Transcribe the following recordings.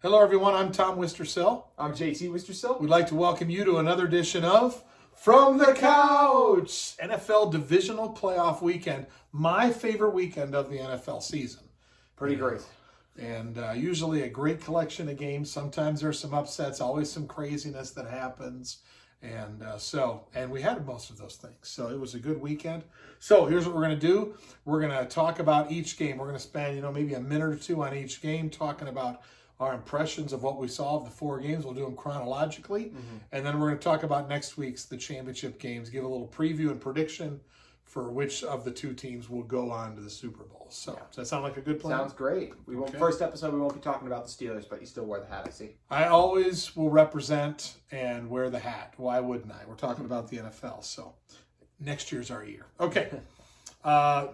Hello, everyone. I'm Tom Wistrcill. I'm JT Wistrcill. We'd like to welcome you to another edition of From the Couch, NFL Divisional Playoff Weekend. My favorite weekend of the NFL season. Pretty great. And usually a great collection of games. Sometimes there's some upsets, always some craziness that happens. And we had most of those things. So it was a good weekend. So here's what we're going to do. We're going to talk about each game. We're going to spend, maybe a minute or two on each game talking about our impressions of what we saw of the four games. We'll do them chronologically. And then we're going to talk about next week's, the championship games, give a little preview and prediction for which of the two teams will go on to the Super Bowl. So does that sound like a good plan? Sounds great. First episode, we won't be talking about the Steelers, but you still wear the hat, I see. I always will represent and wear the hat. Why wouldn't I? We're talking about the NFL, so next year's our year. Okay.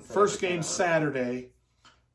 First game Saturday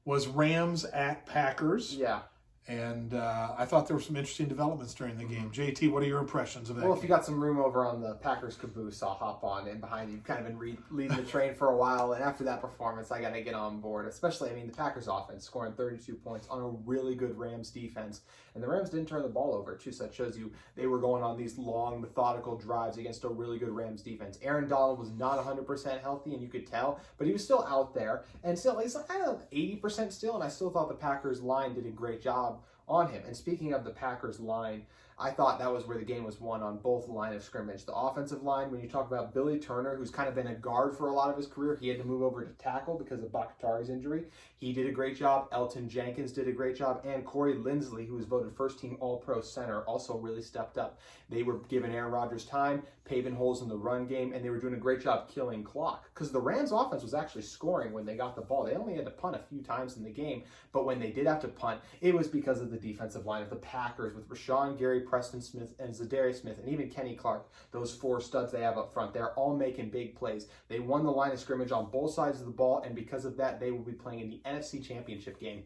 was Rams at Packers. Yeah. And I thought there were some interesting developments during the game. JT, what are your impressions of that Well, if you got some room over on the Packers caboose, I'll hop on in behind you. You've kind of been leading the train for a while, and after that performance, I got to get on board. Especially, the Packers offense scoring 32 points on a really good Rams defense. And the Rams didn't turn the ball over, too, so that shows you they were going on these long, methodical drives against a really good Rams defense. Aaron Donald was not 100% healthy, and you could tell, but he was still out there. And still, he's like, 80% still, and I still thought the Packers line did a great job on him. And speaking of the Packers line, I thought that was where the game was won on both line of scrimmage. The offensive line, when you talk about Billy Turner, who's kind of been a guard for a lot of his career, he had to move over to tackle because of Bakhtiari's injury. He did a great job. Elton Jenkins did a great job. And Corey Linsley, who was voted first-team All-Pro center, also really stepped up. They were giving Aaron Rodgers time, paving holes in the run game, and they were doing a great job killing clock. Because the Rams' offense was actually scoring when they got the ball. They only had to punt a few times in the game, but when they did have to punt, it was because of the defensive line of the Packers with Rashawn Gary, Preston Smith, and Zadarius Smith, and even Kenny Clark. Those four studs they have up front, they're all making big plays. They won the line of scrimmage on both sides of the ball, and because of that, they will be playing in the NFC Championship game.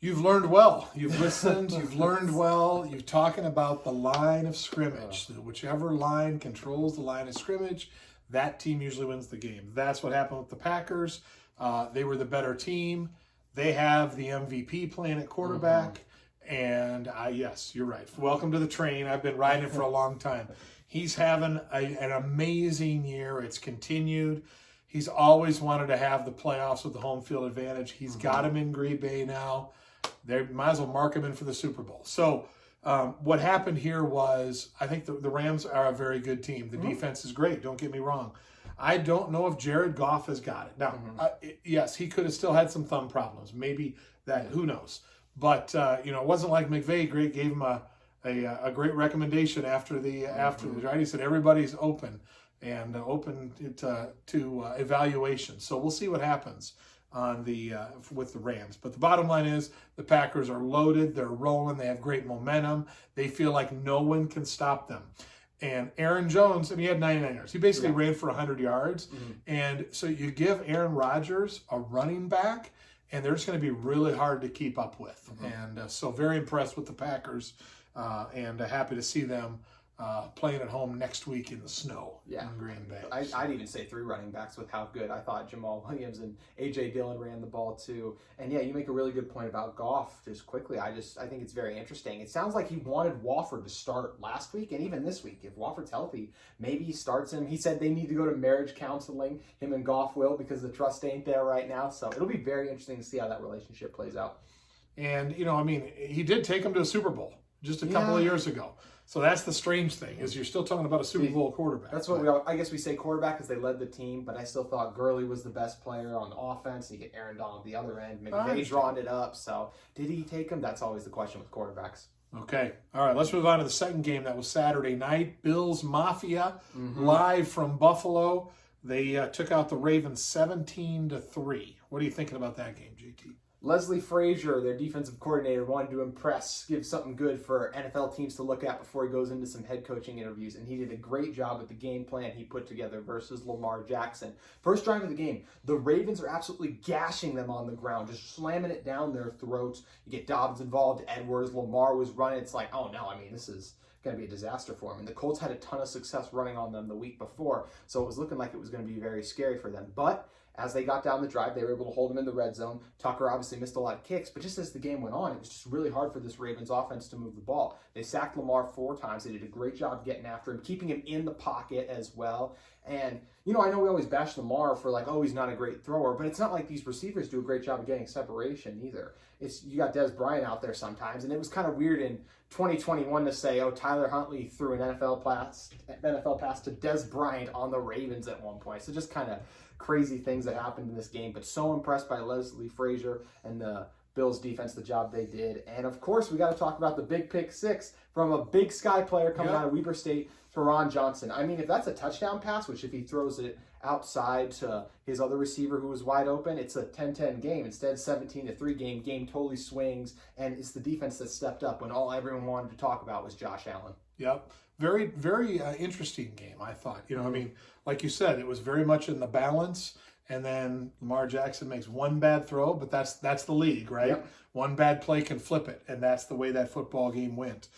You've learned well. You've listened. You've learned well. You're talking about the line of scrimmage. Whichever line controls the line of scrimmage, that team usually wins the game. That's what happened with the Packers. They were the better team. They have the MVP playing at quarterback. And yes, you're right. Welcome to the train. I've been riding it for a long time. He's having an amazing year. It's continued. He's always wanted to have the playoffs with the home field advantage. He's got him in Green Bay now. They might as well mark him in for the Super Bowl. So what happened here was, I think the Rams are a very good team. The defense is great. Don't get me wrong. I don't know if Jared Goff has got it. Now, yes, he could have still had some thumb problems. Maybe that, who knows. But, it wasn't like McVay gave him a great recommendation after the right? He said everybody's open and open to evaluation. So we'll see what happens on with the Rams. But the bottom line is the Packers are loaded. They're rolling. They have great momentum. They feel like no one can stop them. And Aaron Jones, he had 99 yards. He basically ran for 100 yards. And so you give Aaron Rodgers a running back, and they're just going to be really hard to keep up with. And so very impressed with the Packers and happy to see them playing at home next week in the snow in Green Bay. I'd even say three running backs with how good I thought Jamal Williams and A.J. Dillon ran the ball too. And you make a really good point about Goff just quickly. I think it's very interesting. It sounds like he wanted Wofford to start last week and even this week. If Wofford's healthy, maybe he starts him. He said they need to go to marriage counseling, him and Goff will, because the trust ain't there right now. So it'll be very interesting to see how that relationship plays out. And, he did take him to a Super Bowl just a couple of years ago. So that's the strange thing, is you're still talking about a Super Bowl quarterback. That's what I guess we say quarterback because they led the team, but I still thought Gurley was the best player on the offense. You get Aaron Donald the other end. Maybe they drawn it up. So did he take him? That's always the question with quarterbacks. Okay. All right. Let's move on to the second game. That was Saturday night. Bills Mafia live from Buffalo. They took out the Ravens 17-3. What are you thinking about that game, JT? Leslie Frazier, their defensive coordinator, wanted to impress, give something good for NFL teams to look at before he goes into some head coaching interviews, and he did a great job with the game plan he put together versus Lamar Jackson. First drive of the game, the Ravens are absolutely gashing them on the ground, just slamming it down their throats. You get Dobbins involved, Edwards, Lamar was running. It's like, oh no, this is going to be a disaster for them. And the Colts had a ton of success running on them the week before, so it was looking like it was going to be very scary for them. But as they got down the drive, they were able to hold him in the red zone. Tucker obviously missed a lot of kicks, but just as the game went on, it was just really hard for this Ravens offense to move the ball. They sacked Lamar 4 times. They did a great job getting after him, keeping him in the pocket as well. And, you know, I know we always bash Lamar for like, oh, he's not a great thrower, but it's not like these receivers do a great job of getting separation either. You got Des Bryant out there sometimes, and it was kind of weird in 2021 to say, oh, Tyler Huntley threw an NFL pass to Des Bryant on the Ravens at one point. So just kind of crazy things that happened in this game, but so impressed by Leslie Frazier and the Bills defense, the job they did. And of course, we got to talk about the big pick 6 from a Big Sky player coming out of Weber State, Teron Johnson. I mean, if that's a touchdown pass, which if he throws it outside to his other receiver who was wide open, it's a 10-10 game. Instead, 17-3 game totally swings, and it's the defense that stepped up when all everyone wanted to talk about was Josh Allen. Yep. Very, very interesting game, I thought. You know, I mean, like you said, it was very much in the balance, and then Lamar Jackson makes one bad throw, but that's the league, right? Yep. One bad play can flip it, and that's the way that football game went.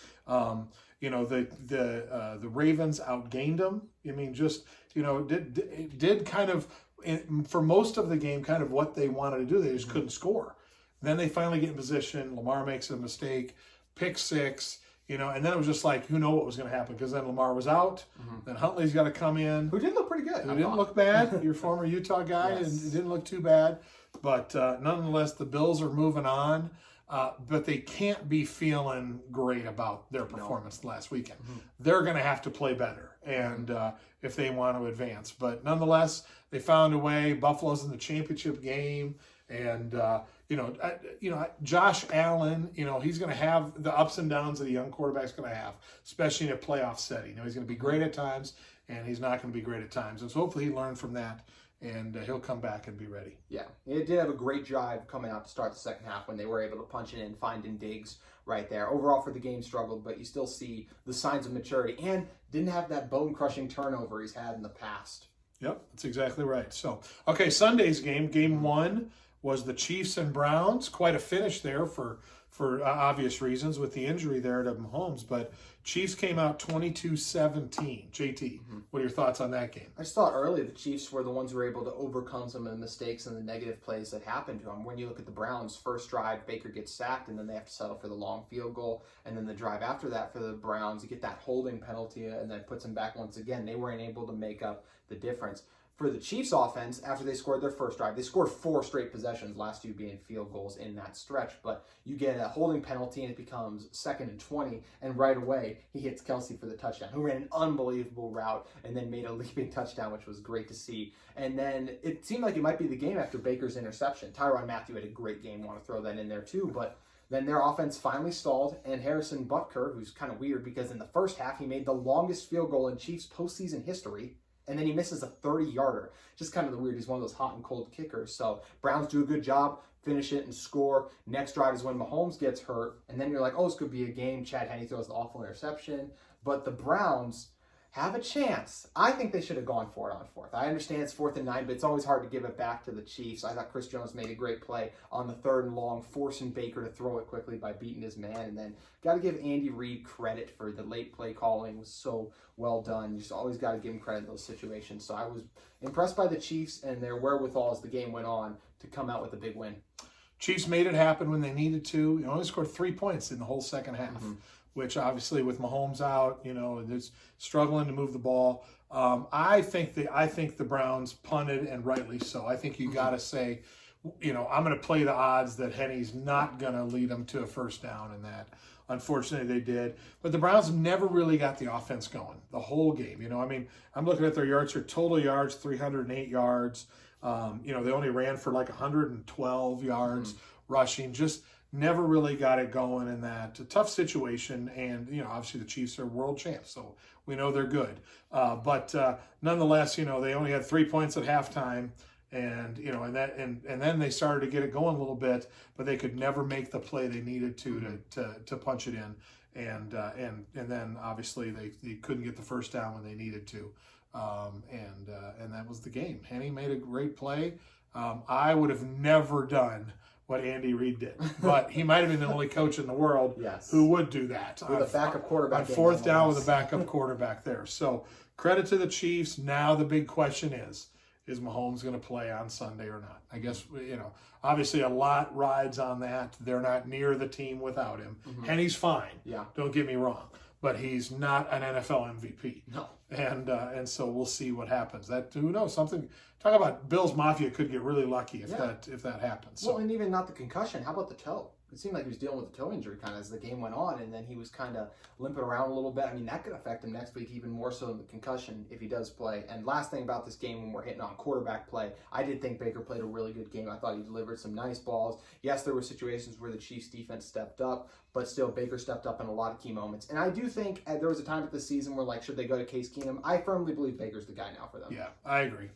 You know, the Ravens outgained them. I mean, just, you know, did kind of, for most of the game, kind of what they wanted to do. They just couldn't score. Then they finally get in position. Lamar makes a mistake, pick 6. You know, and then it was just like, who knew what was going to happen? Because then Lamar was out. Then Huntley's got to come in. Who did look pretty good. Who didn't look bad. Your former Utah guy, Yes. and it didn't look too bad. But nonetheless, the Bills are moving on. But they can't be feeling great about their performance last weekend. They're going to have to play better, and if they want to advance. But nonetheless, they found a way. Buffalo's in the championship game, and Josh Allen, you know, he's going to have the ups and downs that a young quarterback's going to have, especially in a playoff setting. You know, he's going to be great at times, and he's not going to be great at times. And so hopefully he learned from that, and he'll come back and be ready. Yeah, it did have a great drive coming out to start the second half when they were able to punch it in, finding Diggs right there. Overall for the game struggled, but you still see the signs of maturity and didn't have that bone-crushing turnover he's had in the past. Yep, that's exactly right. So, okay, Sunday's game 1 was the Chiefs and Browns. Quite a finish there for obvious reasons with the injury there to Mahomes. But Chiefs came out 22-17. JT, what are your thoughts on that game? I just thought early the Chiefs were the ones who were able to overcome some of the mistakes and the negative plays that happened to them. When you look at the Browns' first drive, Baker gets sacked, and then they have to settle for the long field goal. And then the drive after that for the Browns, you get that holding penalty, and then it puts them back once again. They weren't able to make up the difference. For the Chiefs offense, after they scored their first drive, they scored 4 straight possessions, last 2 being field goals in that stretch. But you get a holding penalty and it becomes 2nd and 20, and right away he hits Kelsey for the touchdown, who ran an unbelievable route and then made a leaping touchdown, which was great to see. And then it seemed like it might be the game after Baker's interception. Tyrann Mathieu had a great game, want to throw that in there too, but then their offense finally stalled, and Harrison Butker, who's kind of weird because in the first half he made the longest field goal in Chiefs postseason history, and then he misses a 30-yarder. Just kind of the weird. He's one of those hot and cold kickers. So Browns do a good job, finish it and score. Next drive is when Mahomes gets hurt, and then you're like, oh, this could be a game. Chad Henne throws the awful interception. But the Browns have a chance. I think they should have gone for it on 4th. I understand it's 4th and 9, but it's always hard to give it back to the Chiefs. I thought Chris Jones made a great play on the 3rd and long, forcing Baker to throw it quickly by beating his man. And then got to give Andy Reid credit for the late play calling. It was so well done. You just always got to give him credit in those situations. So I was impressed by the Chiefs and their wherewithal as the game went on to come out with a big win. Chiefs made it happen when they needed to. You only scored 3 points in the whole second half. Which obviously with Mahomes out, you know, it's struggling to move the ball. I think the Browns punted, and rightly so. I think you got to say, you know, I'm going to play the odds that Henne's not going to lead them to a first down, and that unfortunately they did. But the Browns never really got the offense going the whole game. You know, I mean, I'm looking at their yards here, total yards, 308 yards. You know, they only ran for like 112 yards rushing. Just never really got it going in that tough situation. And, you know, obviously the Chiefs are world champs, so we know they're good. But nonetheless, you know, they only had 3 points at halftime. And, you know, and then they started to get it going a little bit, but they could never make the play they needed to punch it in. And then obviously they couldn't get the first down when they needed to. And that was the game. Henne made a great play. I would have never done what Andy Reid did, but he might have been the only coach in the world who would do that. With a backup quarterback. On 4th down with a backup quarterback there. So credit to the Chiefs. Now the big question is is Mahomes going to play on Sunday or not? I guess, obviously a lot rides on that. They're not near the team without him. And he's fine. Yeah. Don't get me wrong. But he's not an NFL MVP. No. And so we'll see what happens. Who knows? Talk about Bills Mafia could get really lucky if that happens. So. Well, and even not the concussion. How about the toe? It seemed like he was dealing with a toe injury kind of as the game went on, and then he was kind of limping around a little bit. I mean, that could affect him next week even more so than the concussion if he does play. And last thing about this game when we're hitting on quarterback play, I did think Baker played a really good game. I thought he delivered some nice balls. Yes, there were situations where the Chiefs defense stepped up, but still Baker stepped up in a lot of key moments. And I do think there was a time at the season where, should they go to Case Keenum? I firmly believe Baker's the guy now for them. Yeah, I agree.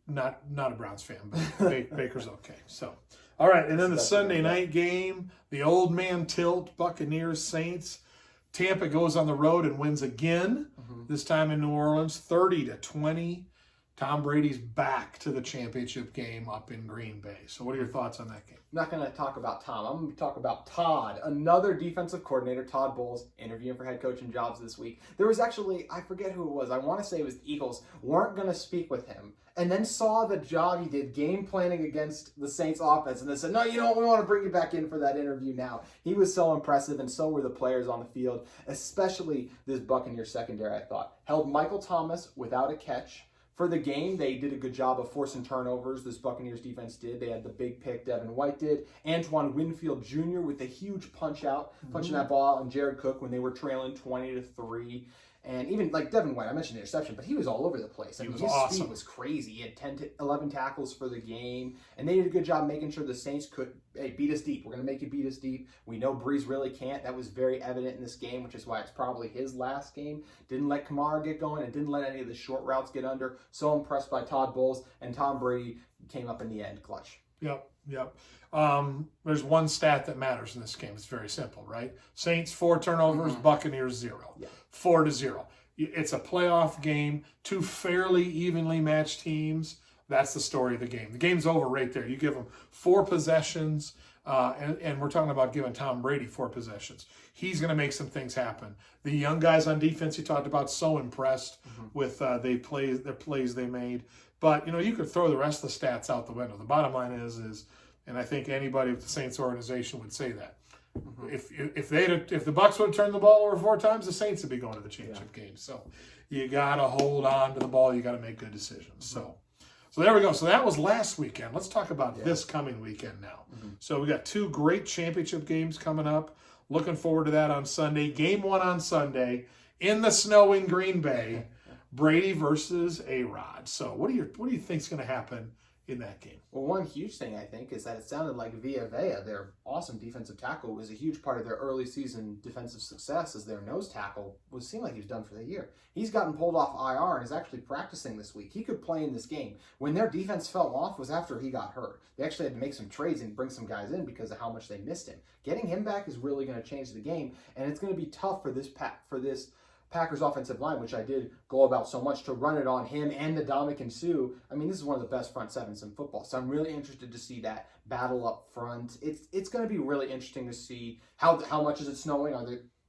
Not a Browns fan, but Baker's okay. So, all right, and then the Sunday night game, the old man tilt, Buccaneers Saints. Tampa goes on the road and wins again. This time in New Orleans, 30-20. Tom Brady's back to the championship game up in Green Bay. So, what are your thoughts on that game? I'm not going to talk about Tom. I'm going to talk about Todd, another defensive coordinator, Todd Bowles, interviewing for head coaching jobs this week. There was actually, I forget who it was. I want to say it was the Eagles, weren't going to speak with him, and then saw the job he did game planning against the Saints offense, and they said, no, we want to bring you back in for that interview now. He was so impressive, and so were the players on the field, especially this Buccaneers secondary, I thought. Held Michael Thomas without a catch. For the game, they did a good job of forcing turnovers. This Buccaneers defense did. They had the big pick Devin White did. Antoine Winfield Jr. with a huge punching that ball out on Jared Cook when they were trailing 20-3. And even Devin White, I mentioned the interception, but he was all over the place. His awesome. Speed was crazy. He had 11 tackles for the game. And they did a good job making sure the Saints could, beat us deep. We're going to make you beat us deep. We know Brees really can't. That was very evident in this game, which is why it's probably his last game. Didn't let Kamara get going and didn't let any of the short routes get under. So impressed by Todd Bowles, and Tom Brady came up in the end clutch. Yep. There's one stat that matters in this game. It's very simple, right? Saints 4 turnovers, Buccaneers 0. Yeah. 4-0. It's a playoff game. 2 fairly evenly matched teams. That's the story of the game. The game's over right there. You give them 4 possessions, and we're talking about giving Tom Brady 4 possessions. He's going to make some things happen. The young guys on defense you talked about, so impressed with their plays they made. But, you could throw the rest of the stats out the window. The bottom line is, and I think anybody with the Saints organization would say that, if the Bucs would have turned the ball over 4 times, the Saints would be going to the championship game. So you got to hold on to the ball. You got to make good decisions. So there we go. So that was last weekend. Let's talk about this coming weekend now. So we got 2 great championship games coming up. Looking forward to that on Sunday. Game 1 on Sunday in the snow in Green Bay. Brady versus A-Rod. So what do you think is going to happen in that game? Well, one huge thing I think is that it sounded like Villa, their awesome defensive tackle, was a huge part of their early season defensive success as their nose tackle seemed like he was done for the year. He's gotten pulled off IR and is actually practicing this week. He could play in this game. When their defense fell off was after he got hurt. They actually had to make some trades and bring some guys in because of how much they missed him. Getting him back is really going to change the game, and it's going to be tough for this Packers offensive line, which I did go about so much, to run it on him and the Ndamukong Suh. I mean, this is one of the best front sevens in football, so I'm really interested to see that battle up front. It's going to be really interesting to see how much is it snowing.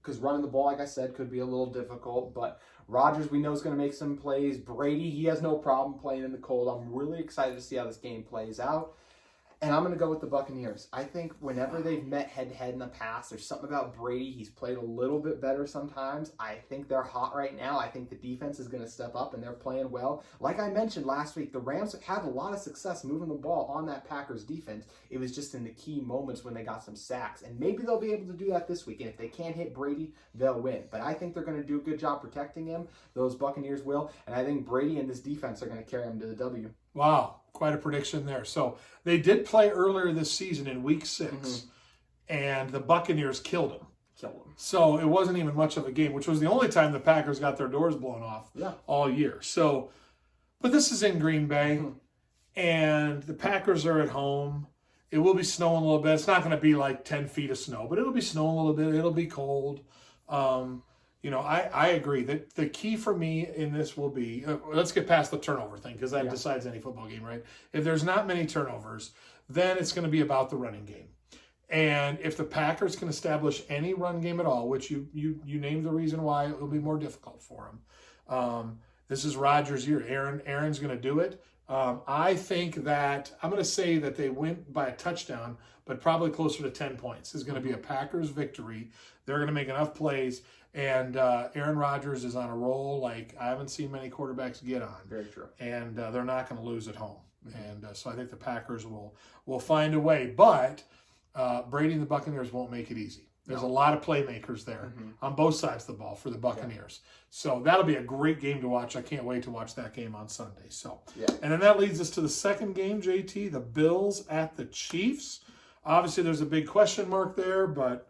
Because running the ball, like I said, could be a little difficult, but Rodgers, we know, is going to make some plays. Brady, he has no problem playing in the cold. I'm really excited to see how this game plays out. And I'm going to go with the Buccaneers. I think whenever they've met head-to-head in the past, there's something about Brady. He's played a little bit better sometimes. I think they're hot right now. I think the defense is going to step up, and they're playing well. Like I mentioned last week, the Rams had a lot of success moving the ball on that Packers defense. It was just in the key moments when they got some sacks. And maybe they'll be able to do that this week. And if they can't hit Brady, they'll win. But I think they're going to do a good job protecting him. Those Buccaneers will. And I think Brady and this defense are going to carry him to the W. Wow. Quite a prediction there. So they did play earlier this season in week 6, and the Buccaneers killed them. So it wasn't even much of a game, which was the only time the Packers got their doors blown off all year. So, but this is in Green Bay, and the Packers are at home. It will be snowing a little bit. It's not going to be like 10 feet of snow, but it'll be snowing a little bit. It'll be cold. I agree that the key for me in this will be, let's get past the turnover thing, because that decides any football game, right? If there's not many turnovers, then it's going to be about the running game. And if the Packers can establish any run game at all, which you named the reason why it will be more difficult for them, This is Rodgers' year. Aaron's going to do it. I think that I'm going to say that they win by a touchdown, but probably closer to 10 points. It's going to be a Packers victory. They're going to make enough plays, and Aaron Rodgers is on a roll like I haven't seen many quarterbacks get on. Very true. And they're not going to lose at home. And so I think the Packers will find a way. But Brady and the Buccaneers won't make it easy. There's a lot of playmakers there on both sides of the ball for the Buccaneers. Yeah. So that'll be a great game to watch. I can't wait to watch that game on Sunday. So, and then that leads us to the second game, JT, the Bills at the Chiefs. Obviously, there's a big question mark there, but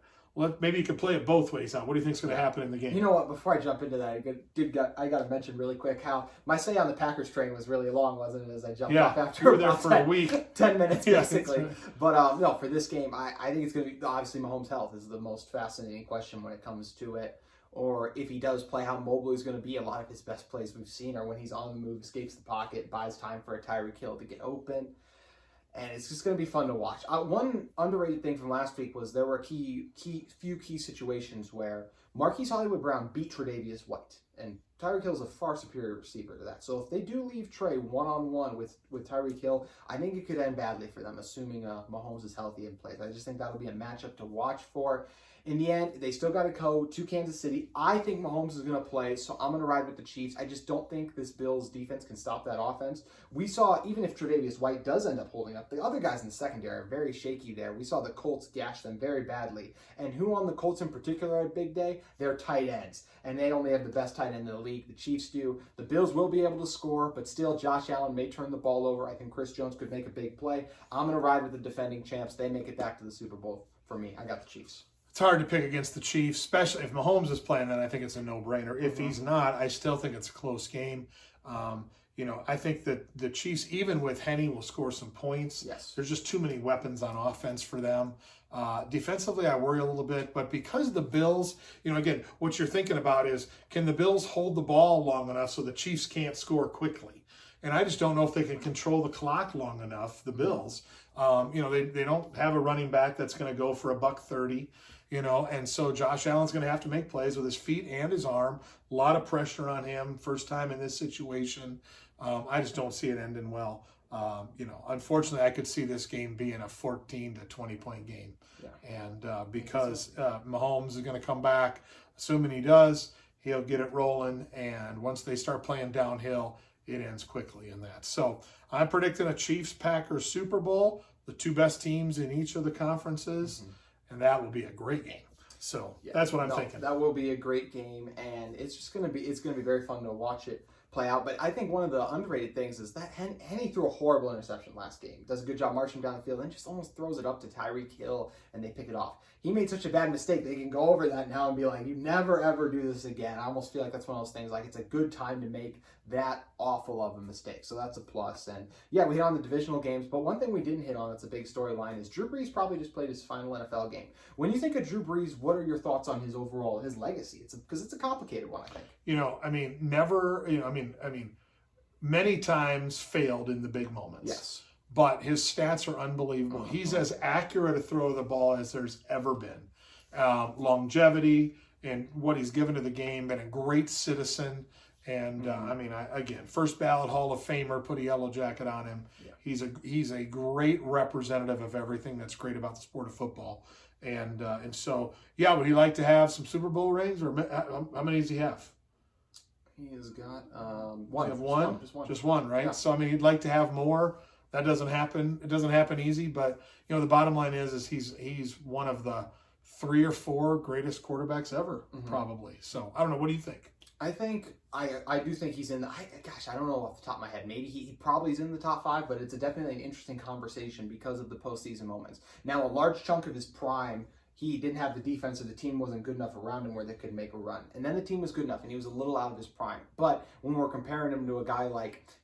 maybe you could play it both ways out. What do you think is going to happen in the game? You know what? Before I jump into that, I got to mention really quick how my stay on the Packers train was really long, wasn't it? As I jumped off after you were there for a week, 10 minutes basically. But no, for this game, I think it's going to be obviously Mahomes' health is the most fascinating question when it comes to it. Or if he does play, how mobile he's going to be. A lot of his best plays we've seen are when he's on the move, escapes the pocket, buys time for a Tyreek Hill to get open. And it's just going to be fun to watch. One underrated thing from last week was there were few key situations where Marquise Hollywood-Brown beat Tre'Davious White. And Tyreek Hill is a far superior receiver to that. So if they do leave Trey one-on-one with Tyreek Hill, I think it could end badly for them, assuming Mahomes is healthy and plays. I just think that'll be a matchup to watch for. In the end, they still got to go to Kansas City. I think Mahomes is going to play, so I'm going to ride with the Chiefs. I just don't think this Bills defense can stop that offense. We saw, even if Tre'Davious White does end up holding up, the other guys in the secondary are very shaky there. We saw the Colts gash them very badly. And who on the Colts in particular at big day? They're tight ends. And they only have the best tight end in the league. The Chiefs do. The Bills will be able to score, but still Josh Allen may turn the ball over. I think Chris Jones could make a big play. I'm going to ride with the defending champs. They make it back to the Super Bowl. For me, I got the Chiefs. It's hard to pick against the Chiefs, especially if Mahomes is playing. Then I think it's a no-brainer. If he's not, I still think it's a close game. I think that the Chiefs, even with Henne, will score some points. Yes. There's just too many weapons on offense for them. Defensively, I worry a little bit, but because the Bills, again, what you're thinking about is, can the Bills hold the ball long enough so the Chiefs can't score quickly? And I just don't know if they can control the clock long enough, the Bills. They don't have a running back that's going to go for $130. And so Josh Allen's going to have to make plays with his feet and his arm. A lot of pressure on him, first time in this situation. I just don't see it ending well. Unfortunately, I could see this game being a 14 to 20 point game. Yeah. And because Mahomes is going to come back, assuming he does, he'll get it rolling. And once they start playing downhill, it ends quickly in that. So I'm predicting a Chiefs-Packers Super Bowl, the two best teams in each of the conferences. And that will be a great game. So that's what I'm thinking. That will be a great game, and it's going to be very fun to watch it play out. But I think one of the underrated things is that Henne threw a horrible interception last game. Does a good job marching down the field and just almost throws it up to Tyreek Hill, and they pick it off. He made such a bad mistake, they can go over that now and be like, you never, ever do this again. I almost feel like that's one of those things, like it's a good time to make that awful of a mistake. So that's a plus. And yeah, we hit on the divisional games, but one thing we didn't hit on that's a big storyline is Drew Brees probably just played his final NFL game. When you think of Drew Brees, what are your thoughts on his legacy? Because it's a complicated one, I think. Many times failed in the big moments. Yes. But his stats are unbelievable. He's as accurate a throw of the ball as there's ever been. Longevity and what he's given to the game, been a great citizen. And again, first ballot Hall of Famer, put a yellow jacket on him. Yeah. He's a great representative of everything that's great about the sport of football. And so, would he like to have some Super Bowl rings, or how many does he have? He has got one. You have one? Just one, right? Yeah. So he'd like to have more. That doesn't happen. It doesn't happen easy, but the bottom line is he's one of the 3 or 4 greatest quarterbacks ever, probably. So I don't know. What do you think? I think I do think he's in the. I don't know off the top of my head. Maybe he probably is in the top 5, but it's definitely an interesting conversation because of the postseason moments. Now, a large chunk of his prime, he didn't have the defense, or the team wasn't good enough around him where they could make a run. And then the team was good enough, and he was a little out of his prime. But when we're comparing him to a guy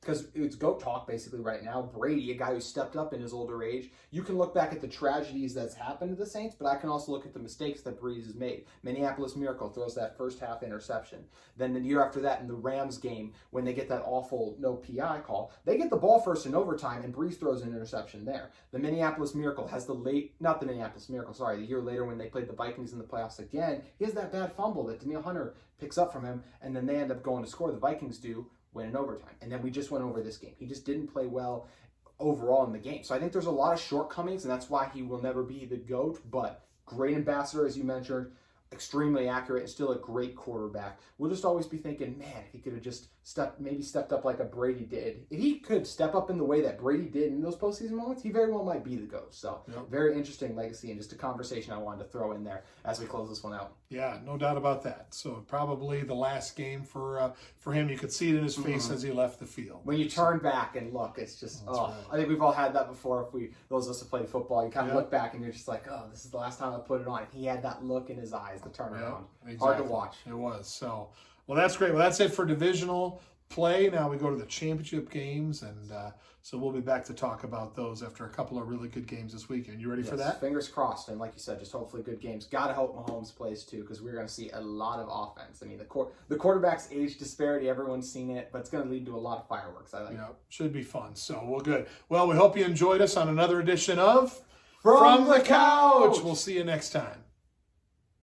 because it's GOAT talk basically right now, Brady, a guy who stepped up in his older age, you can look back at the tragedies that's happened to the Saints, but I can also look at the mistakes that Brees has made. Minneapolis Miracle throws that first half interception. Then the year after that in the Rams game, when they get that awful no PI call, they get the ball first in overtime, and Brees throws an interception there. The Minneapolis Miracle has the year later when they played the Vikings in the playoffs again, he has that bad fumble that Danielle Hunter picks up from him, and then they end up going to score. The Vikings do. win in overtime. And then we just went over this game. He just didn't play well overall in the game. So I think there's a lot of shortcomings, and that's why he will never be the GOAT, but great ambassador, as you mentioned, extremely accurate, and still a great quarterback. We'll just always be thinking, man, if he could have just stepped up like a Brady did. If he could step up in the way that Brady did in those postseason moments, he very well might be the GOAT. So very interesting legacy, and just a conversation I wanted to throw in there as we close this one out. Yeah, no doubt about that. So probably the last game for him. You could see it in his face as he left the field. When you turn back and look, it's just, right. I think we've all had that before. Those of us who played football, you kind of look back and you're just like, oh, this is the last time I put it on. And he had that look in his eyes, the turnaround. Exactly. Hard to watch. It was. So, well, that's great. Well, that's it for divisional play. Now we go to the championship games, and so we'll be back to talk about those after a couple of really good games this weekend. You ready for that? Fingers crossed, and like you said, just hopefully good games. Gotta hope Mahomes plays too, because we're going to see a lot of offense. I mean, the quarterback's age disparity, everyone's seen it, but it's going to lead to a lot of fireworks. I think. Yeah, should be fun. So, well, good. Well, we hope you enjoyed us on another edition of From the Couch. We'll see you next time.